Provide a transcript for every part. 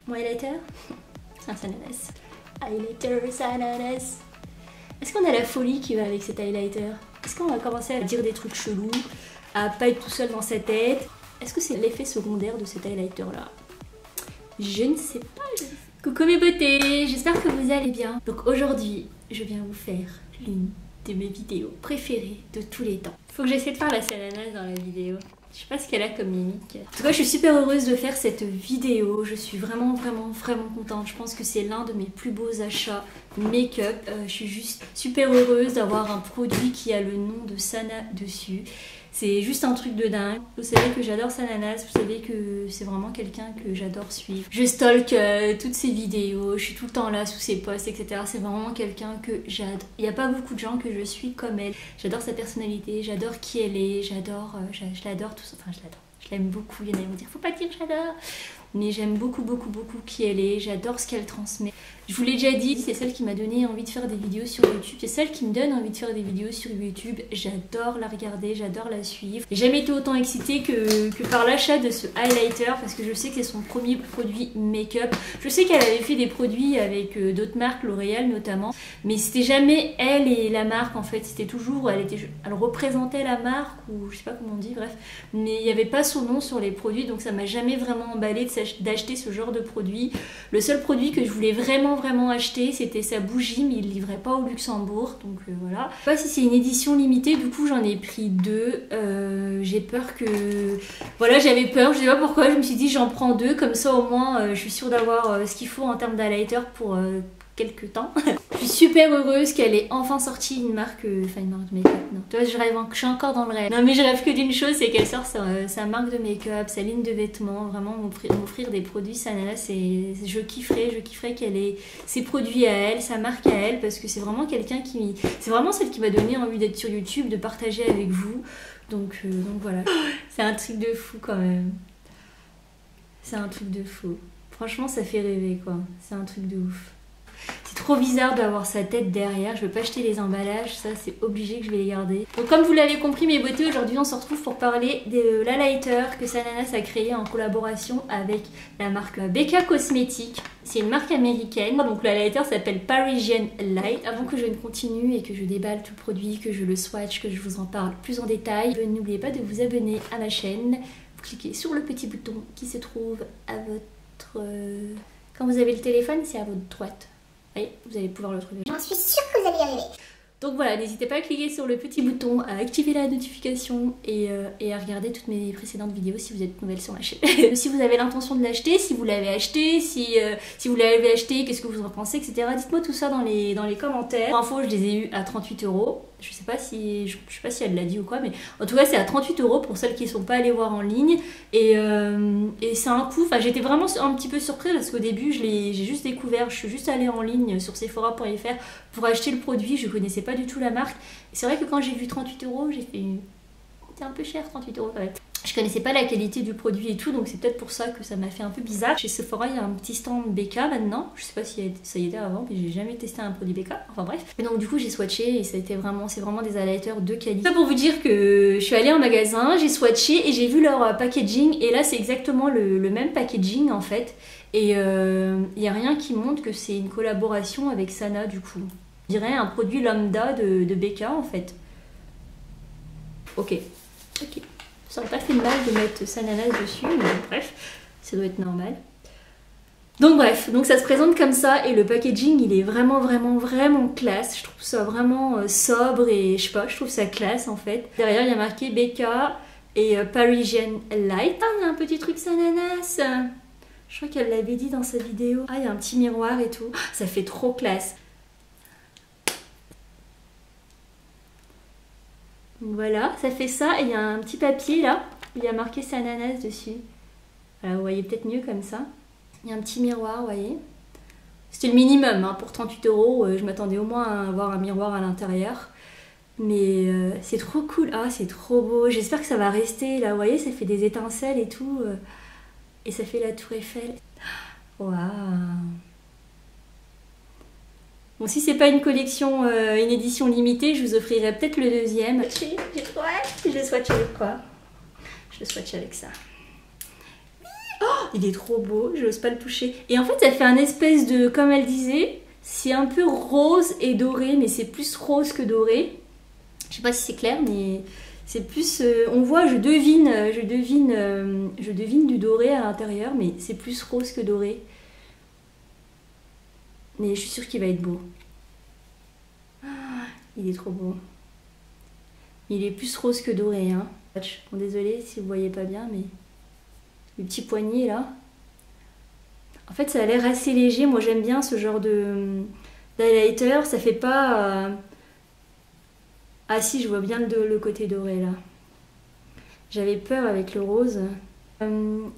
Mon highlighter, c'est un Sananas. Highlighter Sananas. Est-ce qu'on a la folie qui va avec cet highlighter? Est-ce qu'on va commencer à dire des trucs chelous, à pas être tout seul dans sa tête? Est-ce que c'est l'effet secondaire de cet highlighter là? Je ne sais pas. Coucou mes beautés, j'espère que vous allez bien. Donc aujourd'hui, je viens vous faire l'une de mes vidéos préférées de tous les temps. Faut que j'essaie de faire la Sananas dans la vidéo. Je sais pas ce qu'elle a comme mimique. En tout cas, je suis super heureuse de faire cette vidéo. Je suis vraiment contente. Je pense que c'est l'un de mes plus beaux achats make-up. Je suis juste super heureuse d'avoir un produit qui a le nom de Sana dessus. C'est juste un truc de dingue. Vous savez que j'adore Sananas, vous savez que c'est vraiment quelqu'un que j'adore suivre. Je stalk toutes ses vidéos, je suis tout le temps là sous ses posts, etc. C'est vraiment quelqu'un que j'adore. Il n'y a pas beaucoup de gens que je suis comme elle. J'adore sa personnalité, j'adore qui elle est, j'adore, je l'adore tout ça. Enfin, je l'adore. Je l'aime beaucoup. Il y en a qui vont dire, faut pas dire j'adore. Mais j'aime beaucoup qui elle est, j'adore ce qu'elle transmet. Je vous l'ai déjà dit, c'est celle qui m'a donné envie de faire des vidéos sur YouTube. C'est celle qui me donne envie de faire des vidéos sur YouTube. J'adore la regarder, j'adore la suivre. J'ai jamais été autant excitée que par l'achat de ce highlighter parce que je sais que c'est son premier produit make-up. Je sais qu'elle avait fait des produits avec d'autres marques, L'Oréal notamment. Mais c'était jamais elle et la marque en fait. C'était toujours, elle représentait la marque ou je sais pas comment on dit, bref. Mais il n'y avait pas son nom sur les produits donc ça m'a jamais vraiment emballé d'acheter ce genre de produit. Le seul produit que je voulais vraiment acheter c'était sa bougie mais il ne livrait pas au Luxembourg donc voilà. Je sais pas si c'est une édition limitée, du coup j'en ai pris deux. J'ai peur que... Voilà, j'avais peur, je sais pas pourquoi, je me suis dit j'en prends deux comme ça au moins je suis sûre d'avoir ce qu'il faut en termes d'highlighter pour quelques temps. Je suis super heureuse qu'elle ait enfin sorti une marque, enfin une marque de make-up, non. Tu vois, je suis encore dans le rêve. Non mais je rêve que d'une chose, c'est qu'elle sort sa marque de make-up, sa ligne de vêtements, vraiment m'offrir des produits Sananas et je kifferais qu'elle ait ses produits à elle, sa marque à elle, parce que c'est vraiment quelqu'un qui... C'est vraiment celle qui m'a donné envie d'être sur YouTube, de partager avec vous. Donc voilà. C'est un truc de fou quand même. C'est un truc de fou. Franchement, ça fait rêver quoi. C'est un truc de ouf. C'est trop bizarre d'avoir sa tête derrière, je veux pas acheter les emballages, ça c'est obligé que je vais les garder. Donc comme vous l'avez compris mes beautés, aujourd'hui on se retrouve pour parler de l'highlighter que Sananas a créé en collaboration avec la marque BK Cosmetics. C'est une marque américaine, donc l'highlighter s'appelle Parisian Light. Avant que je ne continue et que je déballe tout le produit, que je le swatch, que je vous en parle plus en détail, n'oubliez pas de vous abonner à ma chaîne. Vous cliquez sur le petit bouton qui se trouve à votre... Quand vous avez le téléphone, c'est à votre droite. Oui, vous allez pouvoir le trouver. J'en suis sûre que vous allez y arriver. Donc voilà, n'hésitez pas à cliquer sur le petit bouton, à activer la notification et à regarder toutes mes précédentes vidéos si vous êtes nouvelle sur ma chaîne. Si vous avez l'intention de l'acheter, si vous l'avez acheté, si vous l'avez acheté, qu'est-ce que vous en pensez, etc. Dites-moi tout ça dans les commentaires. Pour info, je les ai eu à 38 €. Je sais pas si elle l'a dit ou quoi, mais en tout cas c'est à 38 € pour celles qui ne sont pas allées voir en ligne. Et c'est un coup, enfin j'étais vraiment un petit peu surprise parce qu'au début j'ai juste découvert, je suis juste allée en ligne sur Sephora.fr pour acheter le produit, je connaissais pas du tout la marque. C'est vrai que quand j'ai vu 38 €, j'ai fait... C'est un peu cher 38 € quand même. Je connaissais pas la qualité du produit et tout, donc c'est peut-être pour ça que ça m'a fait un peu bizarre. Chez Sephora, il y a un petit stand BK maintenant. Je sais pas si ça y était avant, mais j'ai jamais testé un produit BK. Enfin bref. Et donc du coup, j'ai swatché et c'est vraiment des highlighters de qualité. Ça pour vous dire que je suis allée en magasin, j'ai swatché et j'ai vu leur packaging. Et là, c'est exactement le même packaging en fait. Et il n'y a rien qui montre que c'est une collaboration avec Sana du coup. Je dirais un produit lambda de BK en fait. Ok. Ça aurait pas fait de mal de mettre Sananas dessus, mais bref, ça doit être normal. Donc bref, donc ça se présente comme ça et le packaging il est vraiment classe. Je trouve ça vraiment sobre et je sais pas, je trouve ça classe en fait. Derrière il y a marqué BK et Parisian Light. Ah, il y a un petit truc Sananas. Je crois qu'elle l'avait dit dans sa vidéo. Ah, il y a un petit miroir et tout. Ça fait trop classe. Voilà, ça fait ça et il y a un petit papier là, il y a marqué Sananas dessus. Voilà, vous voyez peut-être mieux comme ça. Il y a un petit miroir, vous voyez. C'était le minimum hein, pour 38 €, je m'attendais au moins à avoir un miroir à l'intérieur. Mais c'est trop cool, ah c'est trop beau, j'espère que ça va rester là, vous voyez ça fait des étincelles et tout. Et ça fait la tour Eiffel. Waouh. Bon, si c'est pas une collection, une édition limitée, je vous offrirai peut-être le deuxième. J'ai trop hâte. Je le swatch avec quoi? Je le swatch avec ça. Oh, Il est trop beau, j'ose pas le toucher. Et en fait, ça fait un espèce de, comme elle disait, c'est un peu rose et doré, mais c'est plus rose que doré. Je sais pas si c'est clair, mais c'est plus... on voit, je devine du doré à l'intérieur, mais c'est plus rose que doré. Mais je suis sûre qu'il va être beau. Ah, il est trop beau. Il est plus rose que doré, hein. Bon, désolée si vous voyez pas bien, mais le petit poignet là. En fait, ça a l'air assez léger. Moi, j'aime bien ce genre de d'highlighter. Ça fait pas... Ah si, je vois bien le côté doré là. J'avais peur avec le rose.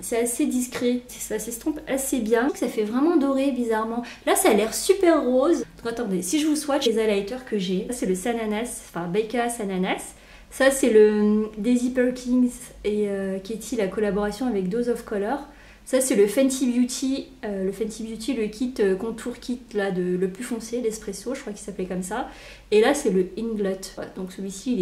C'est assez discret. Ça s'estompe assez bien. Ça fait vraiment doré, bizarrement. Là, ça a l'air super rose. Donc, attendez, si je vous swatch les highlighters que j'ai, c'est le Sananas, enfin Becca Sananas. Ça, c'est le Daisy Perkins et Katie, la collaboration avec Dose of Color. Ça, c'est le Fenty Beauty, le kit contour kit là, le plus foncé, l'espresso, je crois qu'il s'appelait comme ça. Et là, c'est le Inglot. Voilà, donc celui-ci,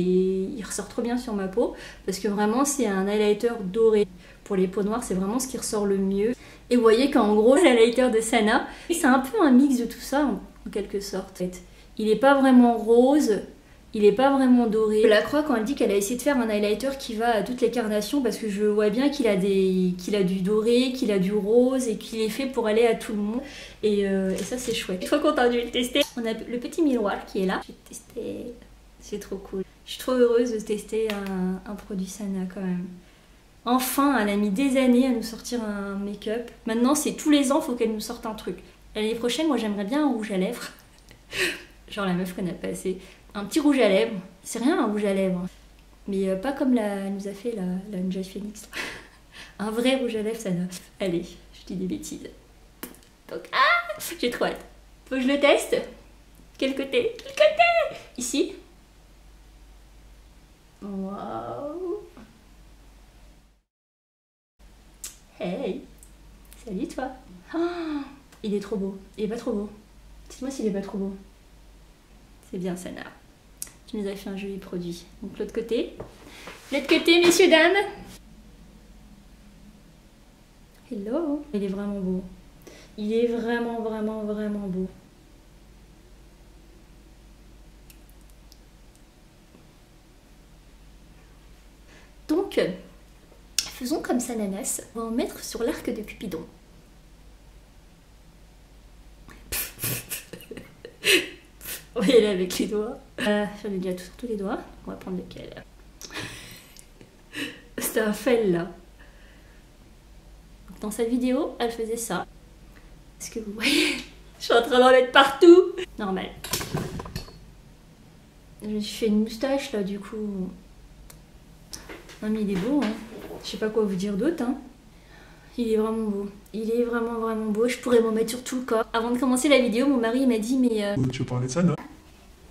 il ressort trop bien sur ma peau parce que vraiment, c'est un highlighter doré. Pour les peaux noires, c'est vraiment ce qui ressort le mieux. Et vous voyez qu'en gros, l'highlighter de Sana, c'est un peu un mix de tout ça, en quelque sorte. Il n'est pas vraiment rose. Il n'est pas vraiment doré. Je la crois quand elle dit qu'elle a essayé de faire un highlighter qui va à toutes les carnations parce que je vois bien qu'il a du doré, qu'il a du rose et qu'il est fait pour aller à tout le monde. Et ça, c'est chouette. Une fois qu'on a dû le tester, on a le petit miroir qui est là. Je vais tester. C'est trop cool. Je suis trop heureuse de tester un produit Sana quand même. Enfin, elle a mis des années à nous sortir un make-up. Maintenant, c'est tous les ans, il faut qu'elle nous sorte un truc. L'année prochaine, moi, j'aimerais bien un rouge à lèvres. Genre la meuf qu'on a passé. Un petit rouge à lèvres. C'est rien un rouge à lèvres. Mais pas comme elle nous a fait la Ninja Phoenix. Un vrai rouge à lèvres, ça neuf. Allez, je dis des bêtises. Donc, j'ai trop hâte. Faut que je le teste. Quel côté? Quel côté? Ici. Waouh. Hey. Salut toi. Oh, il est trop beau. Il est pas trop beau. Dites-moi s'il est pas trop beau. C'est bien, Sana. Tu nous as fait un joli produit. Donc l'autre côté. L'autre côté, messieurs, dames. Hello. Il est vraiment beau. Il est vraiment, vraiment, vraiment beau. Donc, faisons comme Sananas. On va en mettre sur l'arc de Cupidon. On va y aller avec les doigts. J'en ai déjà sur tous les doigts. On va prendre lequel. C'était un fail là. Dans sa vidéo, elle faisait ça. Est-ce que vous voyez? Je suis en train d'en mettre partout. Normal. Je me suis fait une moustache là du coup. Non mais il est beau hein. Je sais pas quoi vous dire d'autre hein. Il est vraiment beau. Il est vraiment vraiment beau. Je pourrais m'en mettre sur tout le corps. Avant de commencer la vidéo, mon mari m'a dit mais... Tu veux parler de ça, non?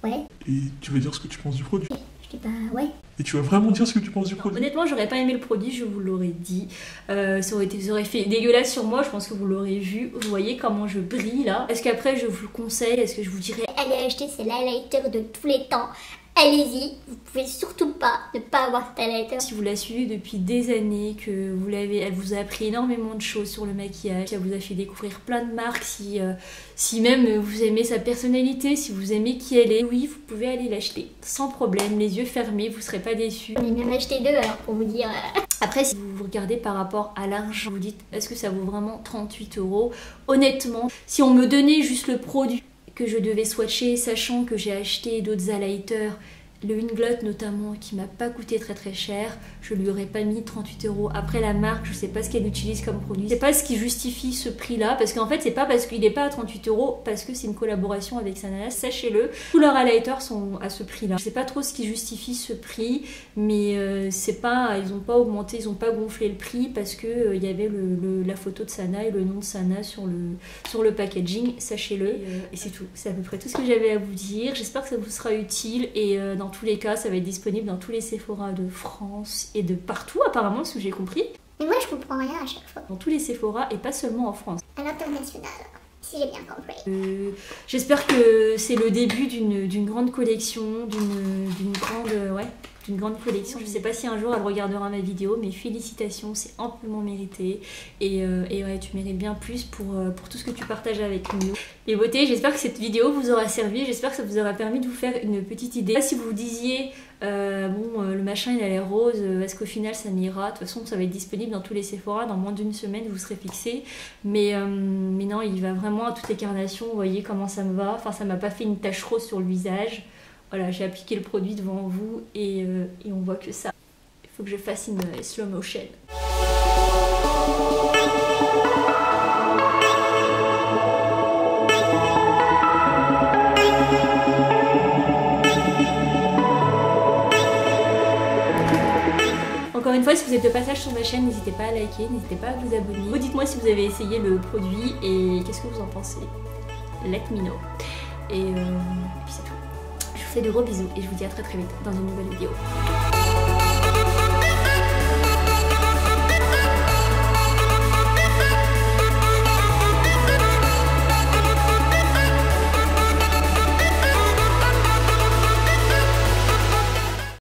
Ouais. Et tu vas dire ce que tu penses du produit? Je dis bah ouais. Et tu vas vraiment dire ce que tu penses du produit? Honnêtement, j'aurais pas aimé le produit, je vous l'aurais dit. Ça aurait fait dégueulasse sur moi, je pense que vous l'aurez vu. Vous voyez comment je brille là. Est-ce qu'après je vous le conseille? Est-ce que je vous dirais Allez acheter, c'est l'highlighter de tous les temps. Allez-y, vous pouvez surtout pas ne pas avoir cet highlighter. Si vous la suivez depuis des années, que elle vous a appris énormément de choses sur le maquillage, elle vous a fait découvrir plein de marques, si même vous aimez sa personnalité, si vous aimez qui elle est, oui, vous pouvez aller l'acheter sans problème, les yeux fermés, vous serez pas déçus. J'en ai même acheté deux alors pour vous dire. Après, si vous regardez par rapport à l'argent, vous dites est-ce que ça vaut vraiment 38 €? Honnêtement, si on me donnait juste le produit que je devais swatcher, sachant que j'ai acheté d'autres highlighters, le Inglot notamment, qui m'a pas coûté très très cher, je lui aurais pas mis 38 €. Après la marque, je sais pas ce qu'elle utilise comme produit, c'est pas ce qui justifie ce prix là, parce qu'en fait c'est pas parce qu'il est pas à 38 €, parce que c'est une collaboration avec Sananas, sachez-le, tous leurs highlighters sont à ce prix là. Je sais pas trop ce qui justifie ce prix, mais c'est pas, ils ont pas augmenté, ils ont pas gonflé le prix parce que il y avait la photo de Sana et le nom de Sana sur le packaging, sachez-le, et c'est tout. C'est à peu près tout ce que j'avais à vous dire. J'espère que ça vous sera utile et dans tous les cas ça va être disponible dans tous les Sephora de France et de partout apparemment, ce que j'ai compris. Mais moi je comprends rien à chaque fois. Dans tous les Sephora et pas seulement en France. À l'international, si j'ai bien compris. J'espère que c'est le début d'une grande collection, d'une grande... ouais. toute une grande collection. Je sais pas si un jour elle regardera ma vidéo, mais félicitations, c'est amplement mérité. Et ouais, tu mérites bien plus pour tout ce que tu partages avec nous. Les beautés, j'espère que cette vidéo vous aura servi, j'espère que ça vous aura permis de vous faire une petite idée. Si vous vous disiez, le machin il a l'air rose, est-ce qu'au final ça m'ira? De toute façon ça va être disponible dans tous les Sephora, dans moins d'une semaine vous serez fixé. Mais non, il va vraiment à toutes les carnations, vous voyez comment ça me va. Enfin ça m'a pas fait une tache rose sur le visage. Voilà, j'ai appliqué le produit devant vous et on voit que ça. Il faut que je fasse une slow motion. Encore une fois, si vous êtes de passage sur ma chaîne, n'hésitez pas à liker, n'hésitez pas à vous abonner. Dites-moi si vous avez essayé le produit et qu'est-ce que vous en pensez. Let me know. Et puis c'est tout. Je vous fais de gros bisous et je vous dis à très vite dans une nouvelle vidéo.